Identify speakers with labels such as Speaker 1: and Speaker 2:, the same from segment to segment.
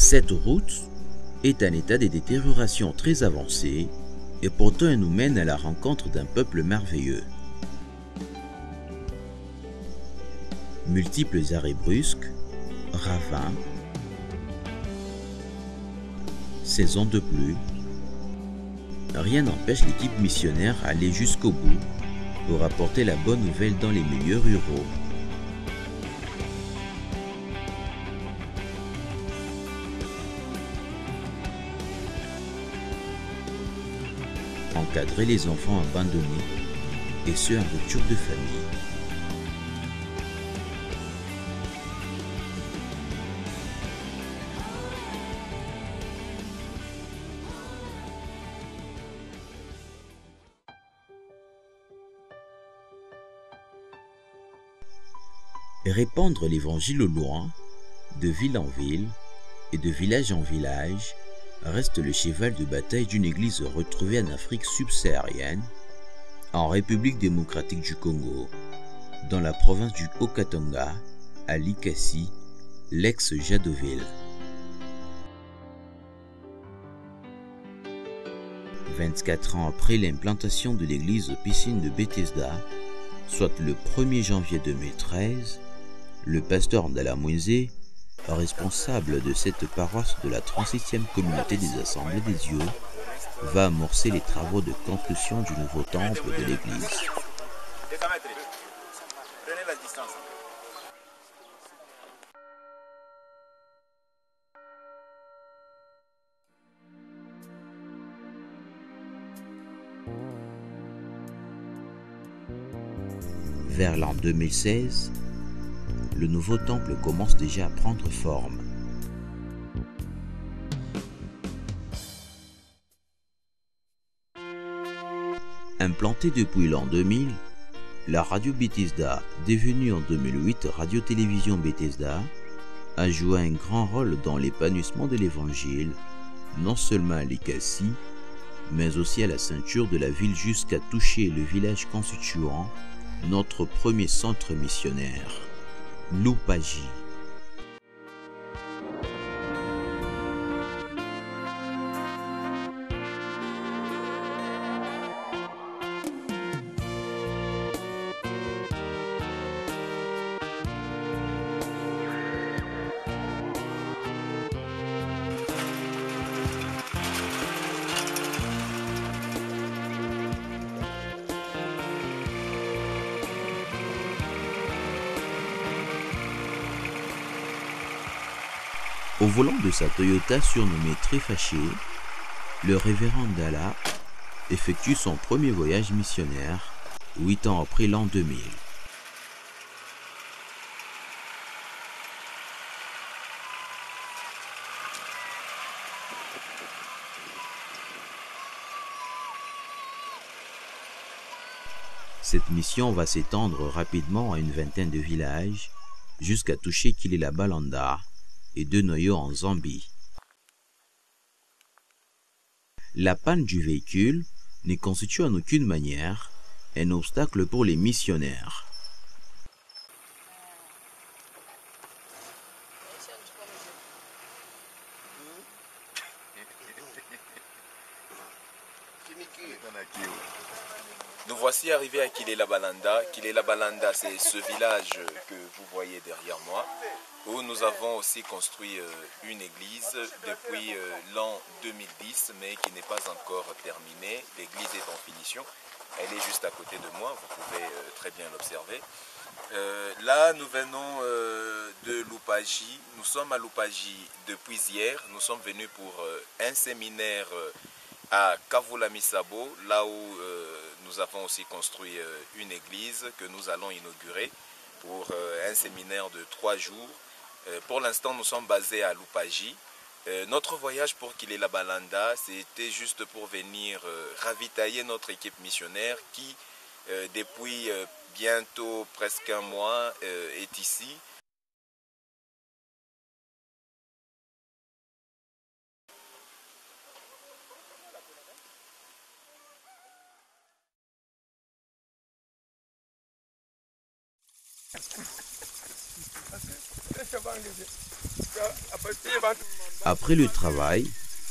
Speaker 1: Cette route est en état de détérioration très avancé et pourtant elle nous mène à la rencontre d'un peuple merveilleux. Multiples arrêts brusques, ravins, saisons de pluie, rien n'empêche l'équipe missionnaire d'aller jusqu'au bout pour apporter la bonne nouvelle dans les milieux ruraux. Encadrer les enfants abandonnés et ceux en rupture de famille. Répandre l'évangile au loin, de ville en ville et de village en village, reste le cheval de bataille d'une église retrouvée en Afrique subsaharienne, en République démocratique du Congo, dans la province du Haut-Katanga, à Likasi, l'ex-Jadoville. 24 ans après l'implantation de l'église piscine de Bethesda, soit le 1er janvier 2013, le pasteur Ndala Mouinzé, responsable de cette paroisse de la 36e communauté des Assemblées des Dieux, va amorcer les travaux de construction du nouveau temple de l'église. Vers l'an 2016, le nouveau temple commence déjà à prendre forme. Implantée depuis l'an 2000, la radio Bethesda, devenue en 2008 Radio-Télévision Bethesda, a joué un grand rôle dans l'épanouissement de l'évangile, non seulement à Likasi, mais aussi à la ceinture de la ville jusqu'à toucher le village constituant notre premier centre missionnaire, Lupaji. Au volant de sa Toyota surnommée Très Fâché, le révérend Ndala effectue son premier voyage missionnaire 8 ans après l'an 2000. Cette mission va s'étendre rapidement à une vingtaine de villages jusqu'à toucher Kilela Balanda et de Noyo en Zambie. La panne du véhicule ne constitue en aucune manière un obstacle pour les missionnaires.
Speaker 2: Nous voici arrivés à Kilela Balanda. Kilela Balanda, c'est ce village que vous voyez derrière moi, où nous avons aussi construit une église depuis l'an 2010, mais qui n'est pas encore terminée. L'église est en finition. Elle est juste à côté de moi, vous pouvez très bien l'observer. Là, nous venons de Lupaji. Nous sommes à Lupaji depuis hier. Nous sommes venus pour un séminaire à Kavula-Misabo, là où nous avons aussi construit une église que nous allons inaugurer pour un séminaire de 3 jours. Pour l'instant, nous sommes basés à Lupaji. Notre voyage pour Kilela Balanda, c'était juste pour venir ravitailler notre équipe missionnaire qui, depuis bientôt presque un mois, est ici.
Speaker 3: Deixa eu
Speaker 1: Après le travail,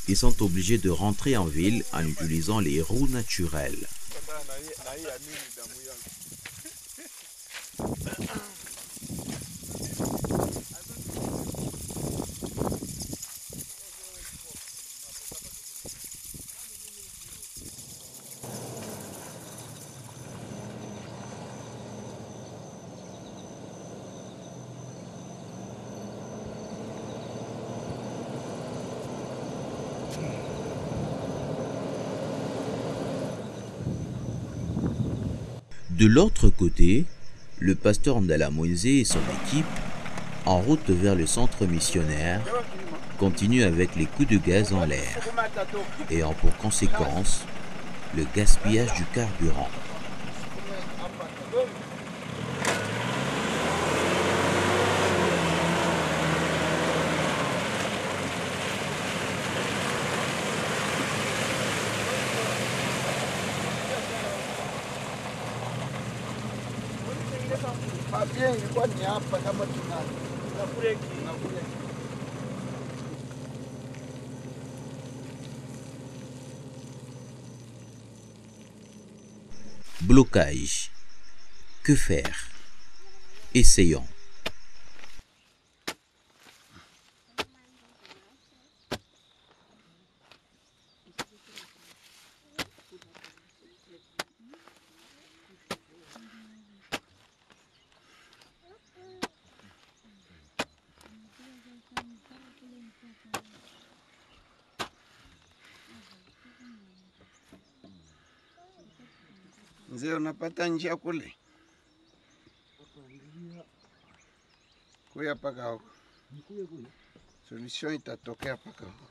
Speaker 1: ils sont obligés de rentrer en ville en utilisant les roues naturelles. De l'autre côté, le pasteur Ndala Moïse et son équipe, en route vers le centre missionnaire, continuent avec les coups de gaz en l'air, ayant pour conséquence le gaspillage du carburant. Blocage. Que faire? Essayons.
Speaker 3: Mzee, unapata njia kule kuya paka huko, solution itatokea paka huko.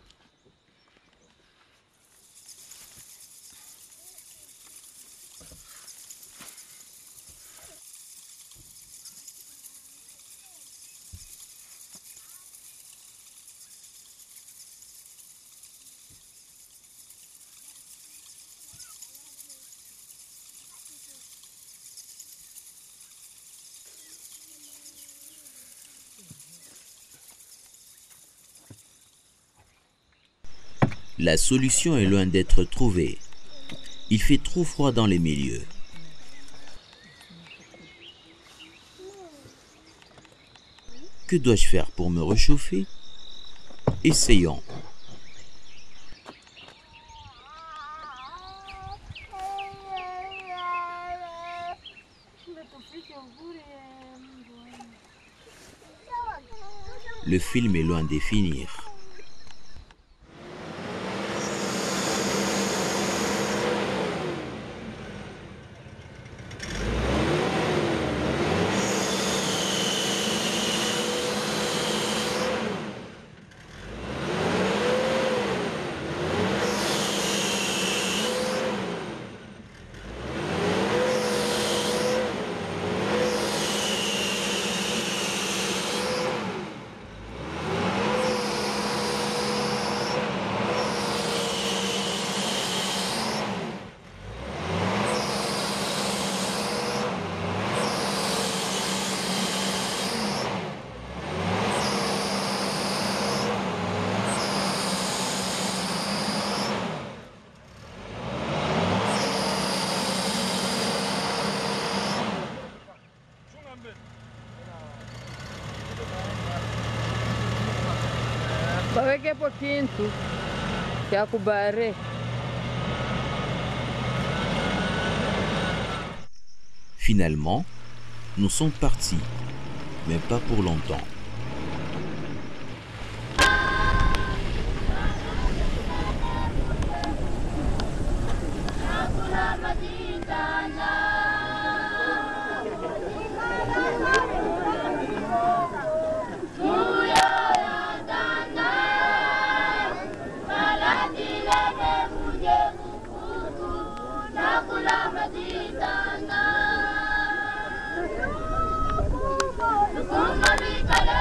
Speaker 1: La solution est loin d'être trouvée. Il fait trop froid dans les milieux. Que dois-je faire pour me réchauffer? Essayons. Le film est loin de finir.
Speaker 4: Wawekepo kintu cha kubare.
Speaker 1: Finalement, nous sommes partis, mais pas pour longtemps.
Speaker 5: Come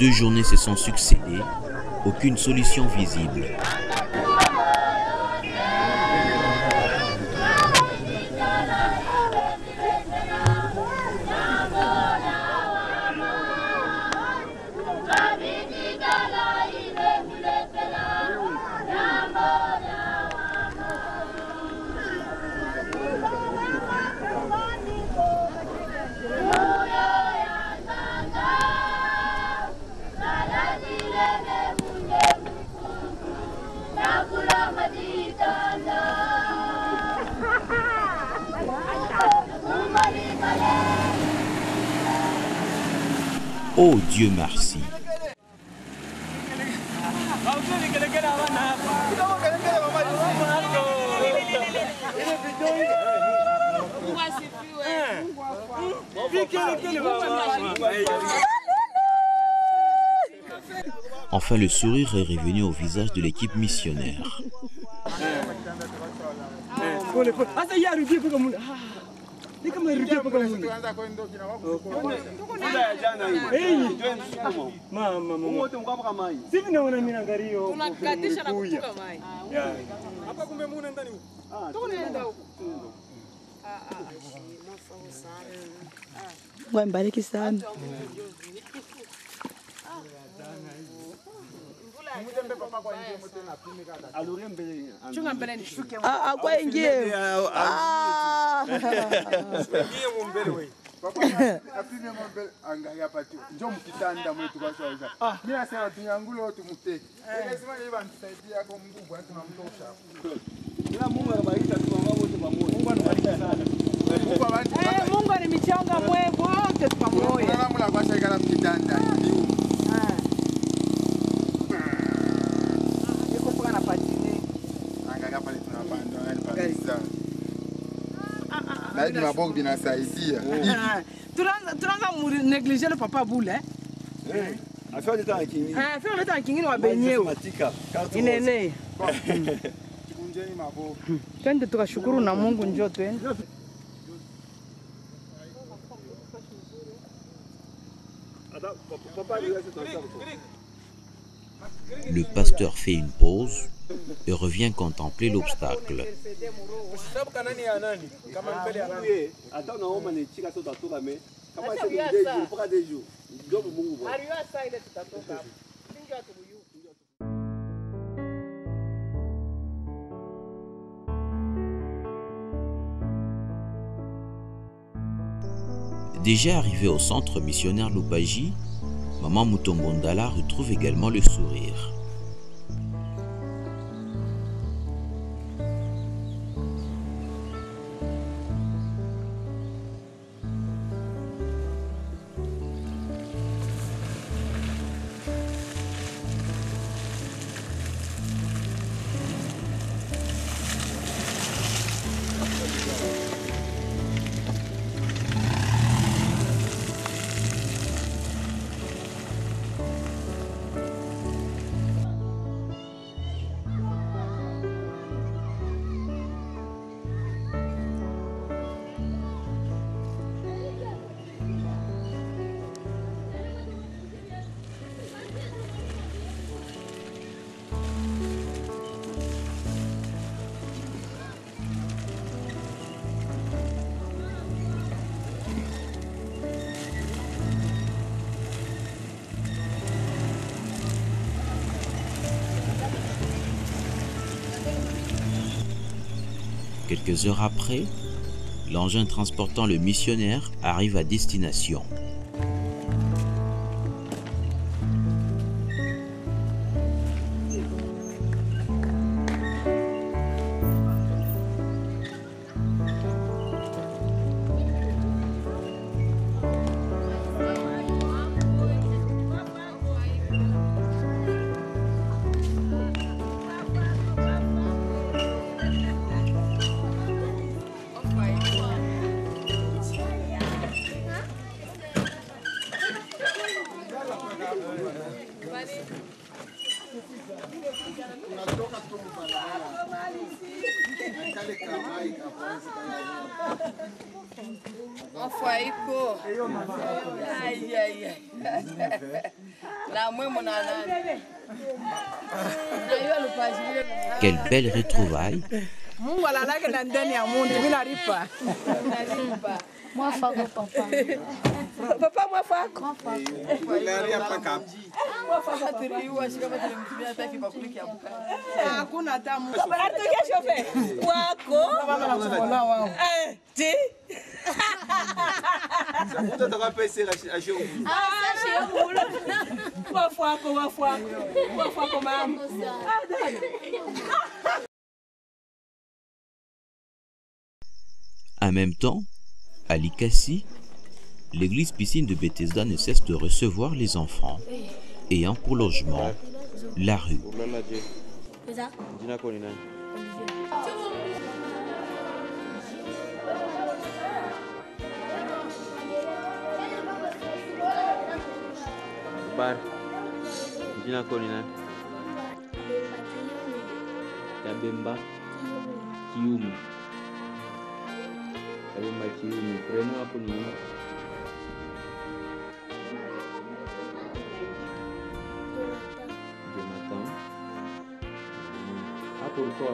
Speaker 1: 2 journées se sont succédées, aucune solution visible. Oh Dieu merci. Enfin, le sourire est revenu au visage de l'équipe missionnaire.
Speaker 5: Mbariki sana. Kwa ingie.
Speaker 6: Apime mbele angalia pati. Njoo mkitanda mwetu kwa sasa. Mimi nasema tunyangulo tumuteke. Lazima yeye anisaidia kwa Mungu hata tunamtosha. Ila Mungu anabariki tunaomba wote pamoja. Mungu anabariki sana.
Speaker 4: Mungu ni michanga mwevu wote pamoja.
Speaker 6: Kama mla kwa sasa kana mkitanda.
Speaker 4: Niko paka na patine.
Speaker 6: Angalia pale tunapanda yani kabisa. Lazima mabovu binasaidia.
Speaker 4: Tunaanza negliger le papa boule
Speaker 6: Afia leta kingine.
Speaker 4: afia leta kingine wa benyewe. Inene.
Speaker 6: Kunjeni mabovu.
Speaker 4: Twende tukashukuru na Mungu njoo twende.
Speaker 1: Le pasteur fait une pause et revient contempler l'obstacle. Déjà arrivé au centre missionnaire Lupaji, Maman Mutombondala retrouve également le sourire. Quelques heures après, l'engin transportant le missionnaire arrive à destination. Quelle belle retrouvaille!
Speaker 4: Mungu alalake na ndani ya mundu, mimi nalipa.
Speaker 7: Mwafako papa.
Speaker 4: Papa mwafako. Hakuna tamu. Baratukia shofe. Wako. Baba anakuona wao. Ti.
Speaker 6: Sakuta takapesa asho.
Speaker 4: Mwafako. Mwafako mama.
Speaker 1: En même temps, à Likassi, l'église piscine de Bethesda ne cesse de recevoir les enfants, ayant pour logement la rue.
Speaker 8: Kabemba Kiumi. Kabemba Kiumi. Prénom hapo ni nini? Jonathan. Hapo ulikuwa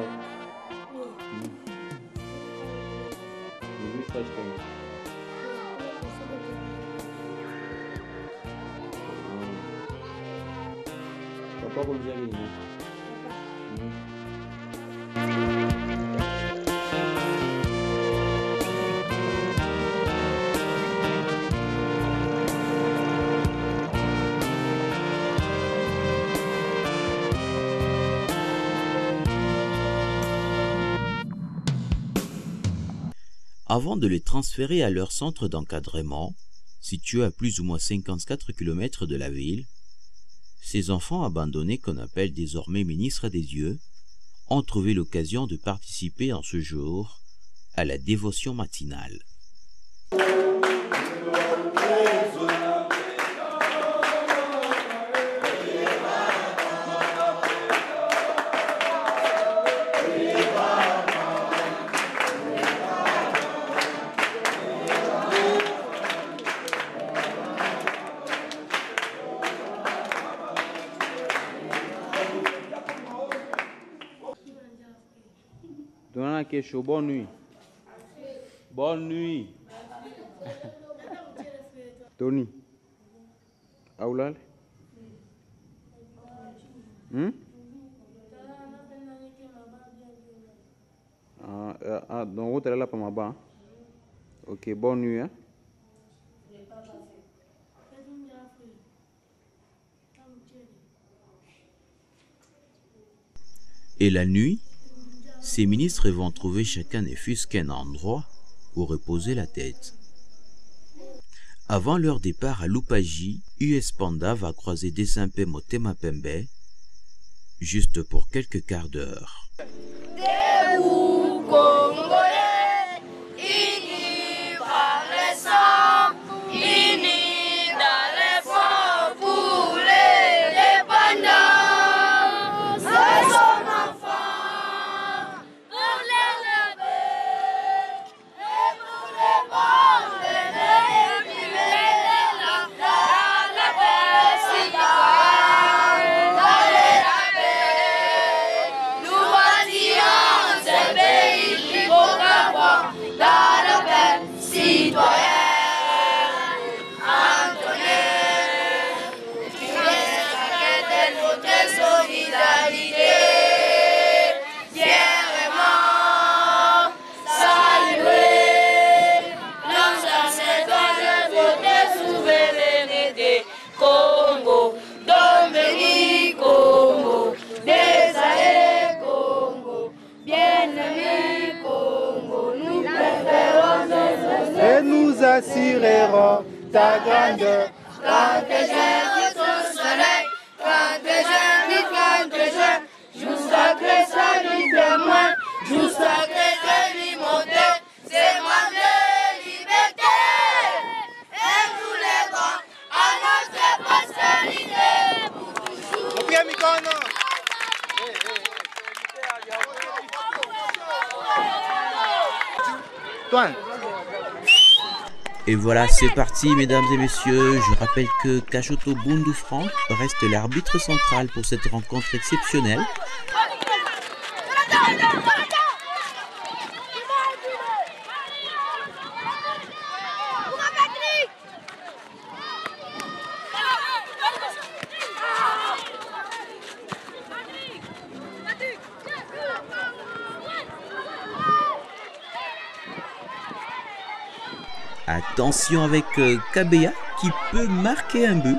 Speaker 8: ni research point. Papa kulia nini?
Speaker 1: Avant de les transférer à leur centre d'encadrement, situé à plus ou moins 54 km de la ville, ces enfants abandonnés qu'on appelle désormais ministres des dieux ont trouvé l'occasion de participer en ce jour à la dévotion matinale.
Speaker 8: Bonne nuit. Bonne nuit. Tony. Aulal. Donc vous êtes là pour ma banque. Ok, bonne nuit. Hein?
Speaker 1: Et la nuit, ces ministres vont trouver chacun ne fût-ce qu'un endroit où reposer la tête. Avant leur départ à Lupaji, US Panda va croiser Desimpe Motema Pembe, juste pour quelques quarts d'heure.
Speaker 7: Debout, Congolais, unis par les sangs, unis dans l'effort pour l'indépendance. C'est son enfant, pour l'élever, et pour les bons bébés, et puis dans la paix citoyenne, dans la paix, nous bâtirons un pays qui vaut dans la paix citoyenne.
Speaker 6: Et nous assurerons ta grandeur.
Speaker 7: Quand tes jeunes ton soleil, quand tes jeunes, jusqu'à que ça lui témoin, jusqu'à que ça lui monte, c'est moi de liberté. Et nous les bons à notre prospérité pour toujours.
Speaker 1: Et voilà, c'est parti, mesdames et messieurs. Je rappelle que Kachoto Bundu Frank reste l'arbitre central pour cette rencontre exceptionnelle. Attention avec Kabeya qui peut marquer un but.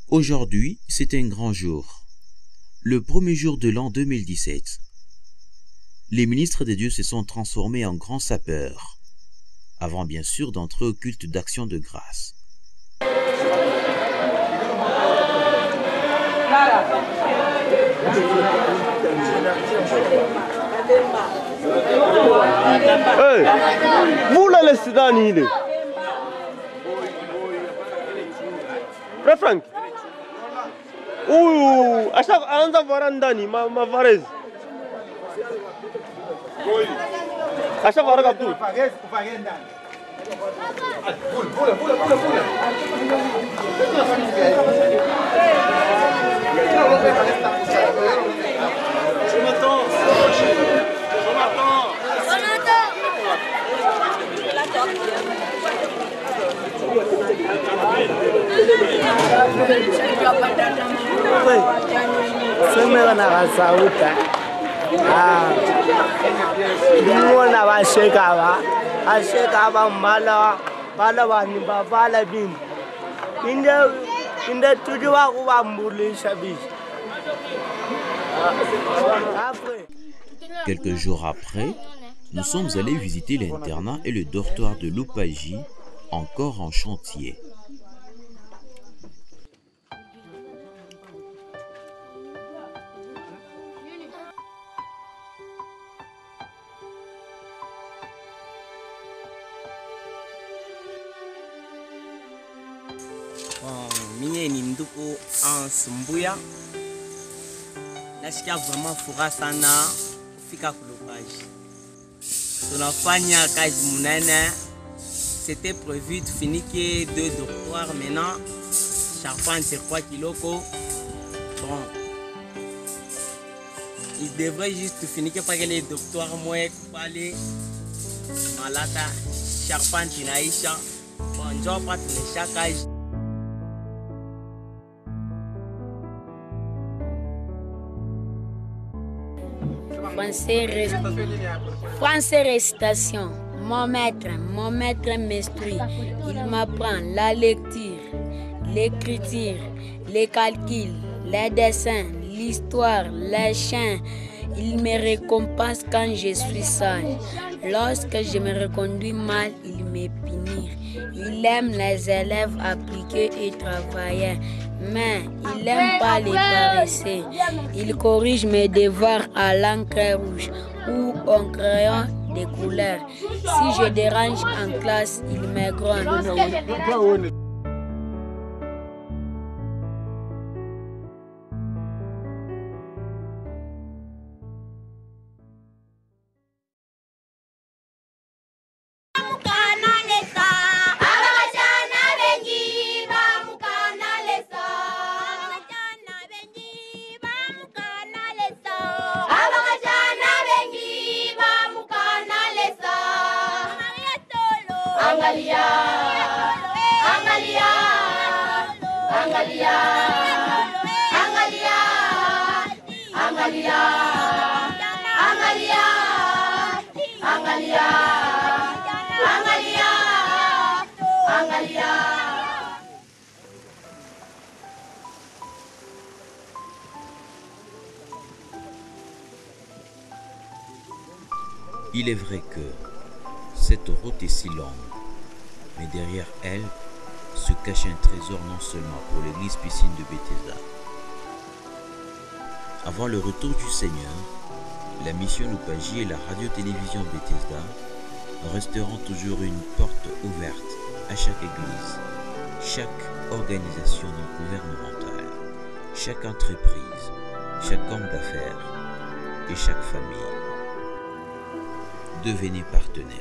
Speaker 1: Aujourd'hui, c'est un grand jour. Le premier jour de l'an 2017. Les ministres des dieux se sont transformés en grands sapeurs, avant bien sûr d'entrer au culte d'action de grâce.
Speaker 9: Hey, vous là les Soudanais, Frère Frank. Ouh, à chaque anda varandani, ma varez. À chaque varez captou.
Speaker 10: Semela na kasauta. Ngona ba shekaba. Ashekaba bala bani bala bin. Inde tujuwa kubambulisha bishi.
Speaker 1: Quelques jours après, nous sommes allés visiter l'internat et le dortoir de Lupaji, encore en chantier.
Speaker 10: Mie ni mduku Sumbuya. Nasikia vraiment furaha sana kufika Lupaji. Tunafanya kazi munene. C'était prévu de finir 2 dortoirs maintenant. Charpente sur 3 kiloko. Bon. Il devrait juste finir parce que les dortoirs moi parler malata charpente inaisha. Bon, njoo pas tunesha kazi.
Speaker 11: Français récitation. Mon maître m'instruit. Il m'apprend la lecture, l'écriture, les calculs, les dessins, l'histoire, les chants. Il me récompense quand je suis sage. Lorsque je me reconduis mal, il me punit. Il aime les élèves appliqués et travailleurs, mais il n'aime pas les paresseux. Il corrige mes devoirs à l'encre rouge ou en crayon de couleurs. Si je dérange en classe, il me gronde.
Speaker 1: Il est vrai que cette route est si longue, mais derrière elle se cache un trésor non seulement pour l'église piscine de Bethesda. Avant le retour du Seigneur, la mission Lupaji et la radio-télévision Bethesda resteront toujours une porte ouverte à chaque église, chaque organisation non gouvernementale, chaque entreprise, chaque homme d'affaires et chaque famille. Devenez partenaire.